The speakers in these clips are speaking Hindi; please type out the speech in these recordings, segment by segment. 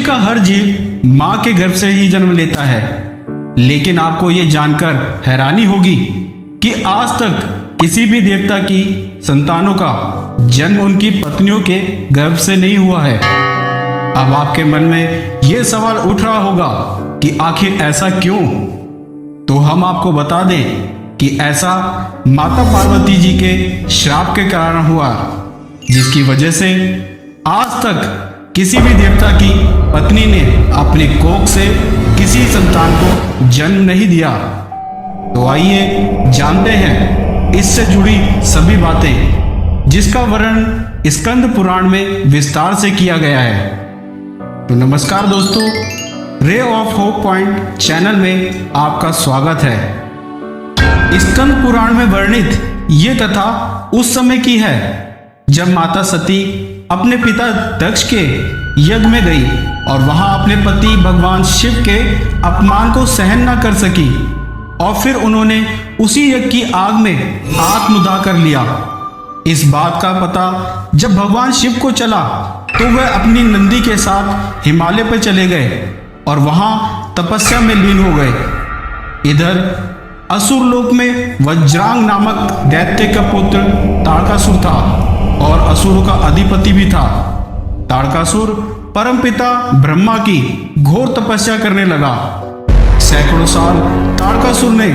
का हर जीव मां के गर्भ से ही जन्म लेता है, लेकिन आपको ये जानकर हैरानी होगी कि आज तक किसी भी देवता की संतानों का जन्म उनकी पत्नियों के गर्भ से नहीं हुआ है। अब आपके मन में यह सवाल उठ रहा होगा कि आखिर ऐसा क्यों? तो हम आपको बता दें कि ऐसा माता पार्वती जी के श्राप के कारण हुआ, जिसकी वजह से आज तक किसी भी देवता की पत्नी ने अपनी कोख से किसी संतान को जन्म नहीं दिया। तो आइए जानते हैं इससे जुड़ी सभी बातें, जिसका वर्णन स्कंद पुराण में विस्तार से किया गया है। तो नमस्कार दोस्तों, ray of hope point channel में आपका स्वागत है। स्कंद पुराण में वर्णित ये कथा उस समय की है जब माता सती अपने पिता दक्ष के यज्ञ में गई और वहां अपने पति भगवान शिव के अपमान को सहन न कर सकी और फिर उन्होंने उसी यज्ञ की आग में आत्मदाह कर लिया। इस बात का पता जब भगवान शिव को चला तो वह अपनी नंदी के साथ हिमालय पर चले गए और वहां तपस्या में लीन हो गए। इधर असुर लोक में वज्रांग नामक दैत्य का पुत्र ताड़कासुर था और असुरों का अधिपति भी था। ताड़कासुर परमपिता ब्रह्मा की घोर तपस्या करने लगा। सैकड़ों साल ताड़कासुर ने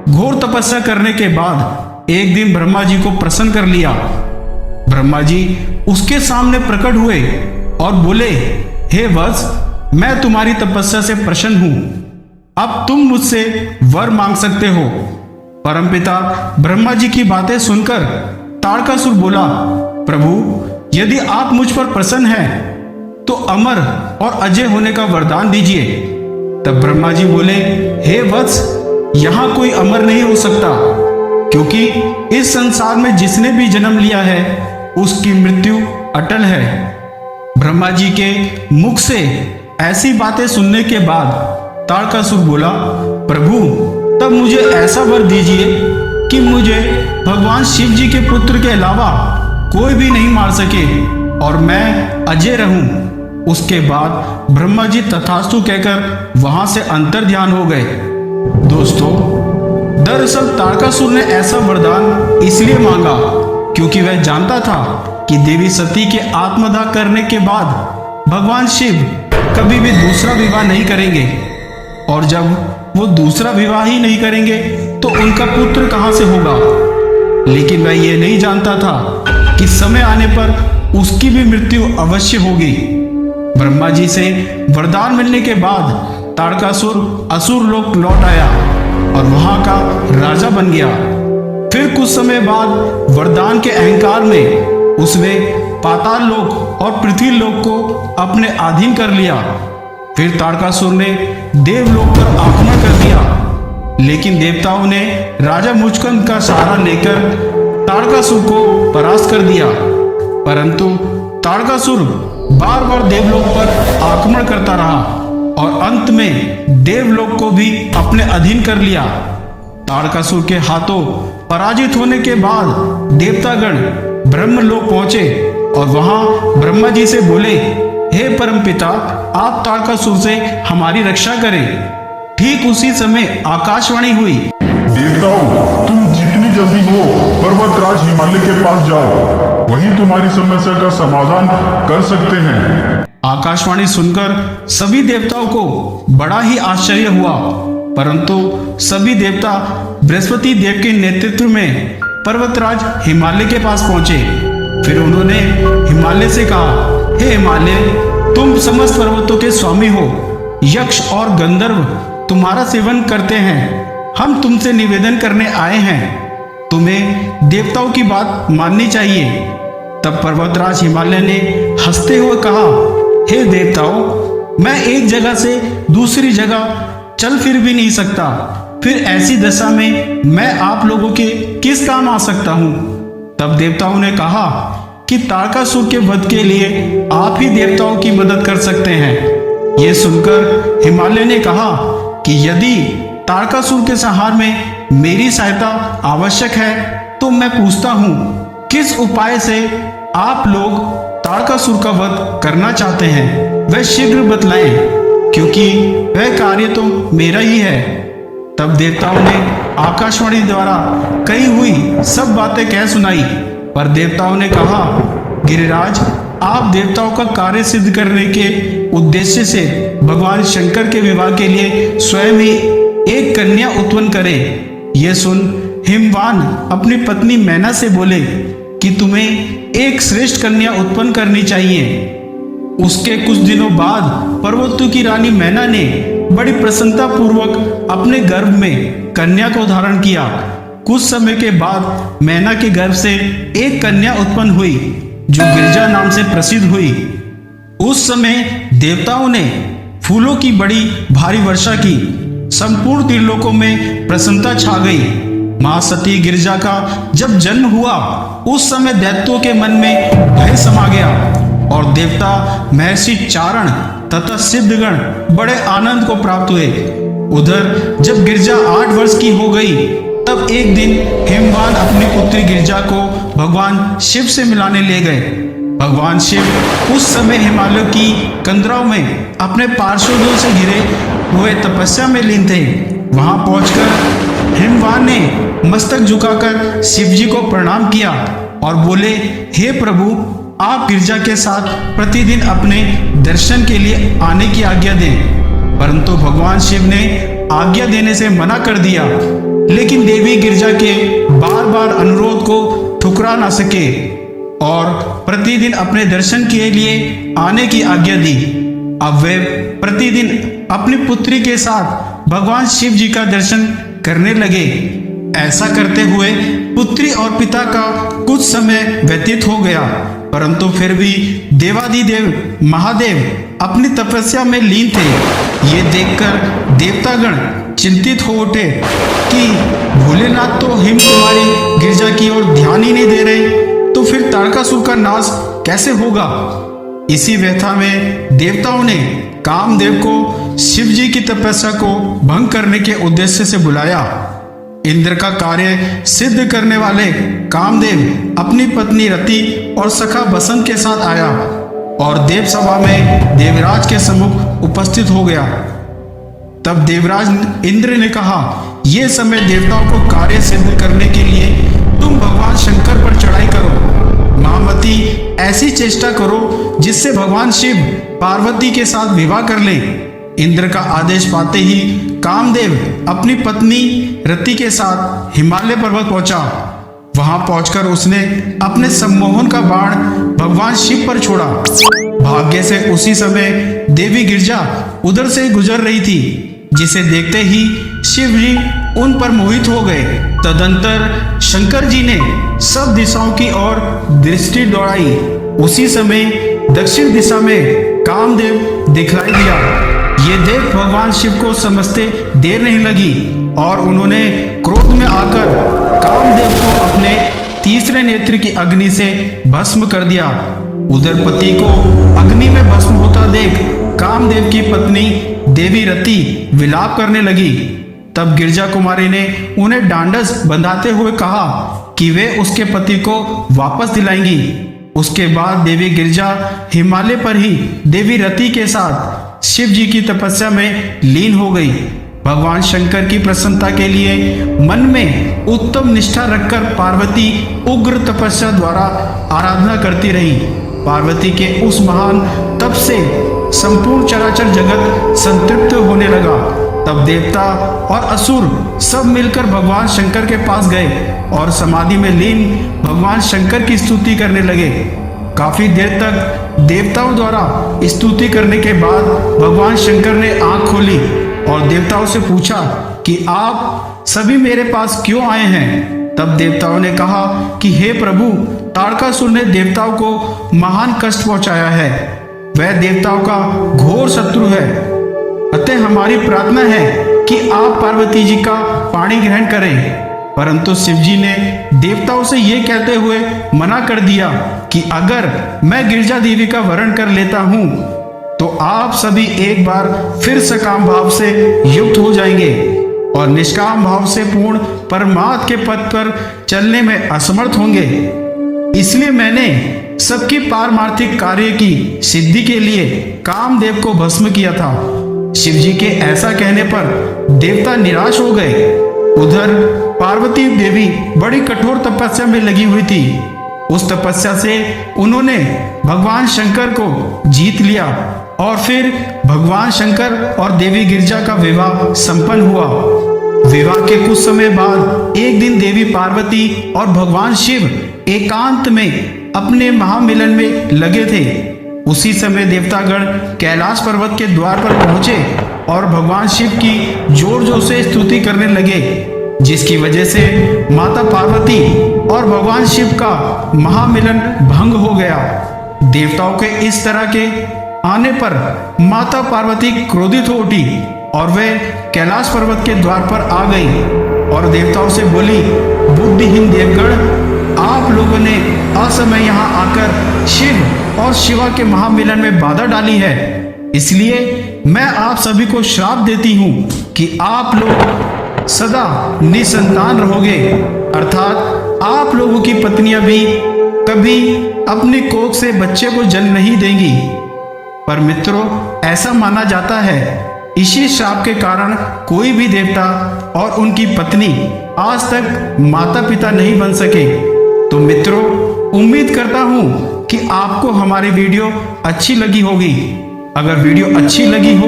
घोर तपस्या करने के बाद एक दिन ब्रह्मा जी को प्रसन्न कर लिया। ब्रह्मा जी उसके सामने प्रकट हुए और बोले, हे वत्स, मैं तुम्हारी तपस्या से प्रसन्न हूं, अब तुम मुझसे वर मांग सकते हो। परमपिता ब्रह्मा जी की बातें सुनकर ताड़कासुर बोला, प्रभु, यदि आप मुझ पर प्रसन्न हैं तो अमर और अजय होने का वरदान दीजिए। तब ब्रह्मा जी बोले, हे वत्स, यहां कोई अमर नहीं हो सकता, क्योंकि इस संसार में जिसने भी जन्म लिया है उसकी मृत्यु अटल है। ब्रह्मा जी के मुख से ऐसी बातें सुनने के बाद ताड़कासुर बोला, प्रभु, तब मुझे ऐसा वर दीजिए कि मुझे भगवान शिव जी के पुत्र के अलावा कोई भी नहीं मार सके और मैं अजय रहूं। उसके बाद ब्रह्मा जी तथास्तु कहकर वहां से अंतर ध्यान हो गए। दोस्तों, दरअसल ताड़कासुर ने ऐसा वरदान इसलिए मांगा क्योंकि वह जानता था कि देवी सती के आत्मदाह करने के बाद भगवान शिव कभी भी दूसरा विवाह नहीं करेंगे, और जब वो दूसरा विवाह ही नहीं करेंगे तो उनका पुत्र कहां से होगा। लेकिन वह ये नहीं जानता था कि समय आने पर उसकी भी मृत्यु अवश्य होगी। ब्रह्मा जी से वरदान मिलने के बाद ताड़कासुर असुर लोक लौट आया और वहां का राजा बन गया। फिर कुछ समय बाद वरदान के अहंकार में उसने पाताल लोक और पृथ्वी लोक को अपने अधीन कर लिया। फिर ताड़कासुर ने देवलोक पर आक्रमण कर दिया, लेकिन देवताओं ने राजा मुचकुंद का सहारा लेकर ताड़कासुर को परास्त कर दिया। परंतु ताड़कासुर बार बार देवलोक पर आक्रमण करता रहा और अंत में देवलोक को भी अपने अधीन कर लिया। ताड़कासुर के हाथों पराजित होने के बाद देवतागण ब्रह्मलोक पहुंचे और वहां ब्रह्मा जी से बोले, हे परमपिता, आप ताड़कासुर से हमारी रक्षा करें। ठीक उसी समय आकाशवाणी हुई, देवताओं, तुम जितनी जल्दी हो पर्वतराज हिमालय के पास जाओ, वहीं तुम्हारी समस्या का समाधान कर सकते हैं। आकाशवाणी सुनकर सभी देवताओं को बड़ा ही आश्चर्य हुआ, परंतु सभी देवता बृहस्पति देव के नेतृत्व में पर्वतराज हिमालय के पास पहुंचे। फिर उन्होंने हिमालय से कहा, हे हिमालय, तुम समस्त पर्वतों के स्वामी हो, यक्ष और गंधर्व तुम्हारा सेवन करते हैं। हम तुमसे निवेदन करने आए हैं, तुम्हें देवताओं की बात माननी चाहिए। तब पर्वतराज हिमालय ने हंसते हुए कहा, हे देवताओं, मैं एक जगह से दूसरी जगह चल फिर भी नहीं सकता, फिर ऐसी दशा में मैं आप लोगों के किस काम आ सकता हूं। तब देवताओं ने कहा कि ताड़कासुर के वध के लिए आप ही देवताओं की मदद कर सकते हैं। यह सुनकर हिमालय ने कहा कि यदि ताड़कासुर के संहार में मेरी सहायता आवश्यक है तो मैं पूछता हूं, किस उपाय से आप लोग ताड़कासुर का वध करना चाहते हैं। वह शीघ्र बतलाएं, क्योंकि वह कार्य तो मेरा ही है। तब देवताओं ने आकाशवाणी द्वारा कही हुई सब बातें कह सुनाई। पर देवताओं ने कहा, गिरिराज, आप देवताओं का कार्य सिद्ध करने के उद्देश्य से भगवान शंकर के विवाह के लिए स्वयं ही एक कन्या उत्पन्न करें। यह सुन हिमवान अपनी पत्नी मैना से बोले कि तुम्हें एक श्रेष्ठ कन्या उत्पन्न करनी चाहिए। उसके कुछ दिनों बाद पर्वतों की रानी मैना ने बड़ी प्रसन्नता पूर्वक अपने गर्भ में कन्या को धारण किया। कुछ समय के बाद मैना के गर्भ से एक कन्या उत्पन्न हुई, जो गिरिजा नाम से प्रसिद्ध हुई। उस समय देवताओं ने फूलों की बड़ी भारी वर्षा की। संपूर्ण त्रिलोकों में प्रसन्नता छा गई। महासती गिरिजा का जब जन्म हुआ, उस समय दैत्यों के मन में भय समा गया और देवता महर्षि चारण तथा सिद्धगण बड़े आनंद को प्राप्त हुए। उधर जब गिरिजा 8 वर्ष की हो गई, तब एक दिन हिमवान अपनी पुत्री गिरिजा को भगवान शिव से मिलाने ले गए। भगवान शिव उस समय हिमालय की कंदराओं में अपने पार्षदों से घिरे हुए तपस्या में लीन थे। वहां पहुंचकर हिमवान ने मस्तक झुकाकर शिव जी को प्रणाम किया और बोले, हे प्रभु, आप गिरिजा के साथ प्रतिदिन अपने दर्शन के लिए आने की आज्ञा दें। परंतु भगवान शिव ने आज्ञा देने से मना कर दिया, लेकिन देवी गिरिजा के बार बार अनुरोध को ठुकरा ना सके और प्रतिदिन अपने दर्शन के लिए आने की आज्ञा दी। अब वे प्रतिदिन अपनी पुत्री के साथ भगवान शिव जी का दर्शन करने लगे। ऐसा करते हुए पुत्री और पिता का कुछ समय व्यतीत हो गया, परंतु फिर भी देवादिदेव महादेव अपनी तपस्या में लीन थे। ये देखकर देवतागण चिंतित हो उठे कि भोलेनाथ तो हिम कुमारी गिरिजा की ओर ध्यान ही नहीं दे रहे, तो फिर तारकासुर का नाश कैसे होगा। इसी व्यथा में देवताओं ने कामदेव को शिव जी की तपस्या को भंग करने के उद्देश्य से बुलाया। इंद्र का कार्य सिद्ध करने वाले कामदेव अपनी पत्नी रति और सखा बसंत के साथ आया और देव सभा में देवराज के सम्मुख उपस्थित हो गया। तब देवराज इंद्र ने कहा, यह समय देवताओं को कार्य सिद्ध करने के लिए तुम भगवान शंकर पर चढ़ाई करो। महामती, ऐसी चेष्टा करो जिससे भगवान शिव पार्वती के साथ विवाह कर ले। इंद्र का आदेश पाते ही कामदेव अपनी पत्नी रति के साथ हिमालय पर्वत पहुंचा। वहां पहुंचकर उसने अपने सम्मोहन का बाण भगवान शिव पर छोड़ा। भाग्य से उसी समय देवी गिरिजा उधर से गुजर रही थी, जिसे देखते ही शिव जी उन पर मोहित हो गए। तदंतर शंकर जी ने सब दिशाओं की ओर दृष्टि दौड़ाई। उसी समय दक्षिण दिशा में कामदेव दिखलाई दिया। ये देख भगवान शिव को समझते देर नहीं लगी और उन्होंने क्रोध में आकर कामदेव को अपने तीसरे नेत्र की अग्नि से भस्म कर दिया। उधर पति को अग्नि में भस्म होता देख कामदेव की पत्नी देवी रति विलाप करने लगी। तब गिरिजा कुमारी ने उन्हें डांडस बंधाते हुए कहा कि वे उसके पति को वापस दिलाएंगी। उसके बाद देवी गिरिजा हिमालय पर ही देवी रति के साथ शिव जी की तपस्या में लीन हो गई। भगवान शंकर की प्रसन्नता के लिए मन में उत्तम निष्ठा रखकर पार्वती उग्र तपस्या द्वारा आराधना करती रही। पार्वती के उस महान तप से संपूर्ण चराचर जगत संतृप्त होने लगा। तब देवता और असुर सब मिलकर भगवान शंकर के पास गए और समाधि में लीन भगवान शंकर की स्तुति करने लगे। काफी देर तक देवताओं द्वारा स्तुति करने के बाद भगवान शंकर ने आंख खोली और देवताओं से पूछा कि आप सभी मेरे पास क्यों आए हैं। तब देवताओं ने कहा कि हे प्रभु, तारकासुर ने देवताओं को महान कष्ट पहुंचाया है। वह देवताओं का घोर शत्रु है। अतः हमारी प्रार्थना है कि आप पार्वती जी का पाणी ग्रहण करें। परंतु शिव जी ने देवताओं से यह कहते हुए मना कर दिया कि अगर मैं गिरिजा देवी का वरण कर लेता हूं तो आप सभी एक बार फिर सकाम भाव से युक्त हो जाएंगे और निष्काम भाव से पूर्ण परमात्म के पथ पर चलने में असमर्थ होंगे। इसलिए मैंने सबकी पारमार्थिक कार्य की सिद्धि के लिए कामदेव को भस्म किया था। शिव जी के ऐसा कहने पर देवता निराश हो गए। उधर पार्वती देवी बड़ी कठोर तपस्या में लगी हुई थी। उस तपस्या से उन्होंने भगवान शंकर को जीत लिया और फिर भगवान शंकर और देवी गिरिजा का विवाह संपन्न हुआ। विवाह के कुछ समय बाद एक दिन देवी पार्वती और भगवान शिव एकांत में अपने महामिलन में लगे थे। उसी समय देवतागण कैलाश पर्वत के द्वार पर पहुंचे और भगवान शिव की जोर जोर से स्तुति करने लगे, जिसकी वजह से माता पार्वती और भगवान शिव का महामिलन भंग हो गया। देवताओं के इस तरह के आने पर माता पार्वती क्रोधित हो उठी और वे कैलाश पर्वत के द्वार पर आ गई और देवताओं से बोली, बुद्धिहीन देवगण, आप लोगों ने असमय यहाँ आकर शिव और शिवा के महामिलन में बाधा डाली है। इसलिए मैं आप सभी को श्राप देती हूँ कि आप लोग सदा निसंतान रहोगे, अर्थात आप लोगों की पत्नियां भी कभी अपनी कोख से बच्चे को जन्म नहीं देंगी। पर मित्रों, ऐसा माना जाता है इसी श्राप के कारण कोई भी देवता और उनकी पत्नी आज तक माता पिता नहीं बन सके। तो मित्रों, उम्मीद करता हूं कि आपको हमारी वीडियो अच्छी लगी होगी। अगर वीडियो अच्छी लगी हो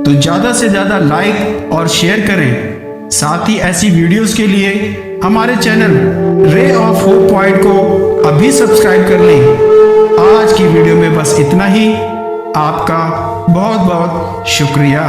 तो ज़्यादा से ज़्यादा लाइक और शेयर करें। साथ ही ऐसी वीडियोस के लिए हमारे channel ray of hope point को अभी सब्सक्राइब कर लें। आज की वीडियो में बस इतना ही। आपका बहुत बहुत शुक्रिया।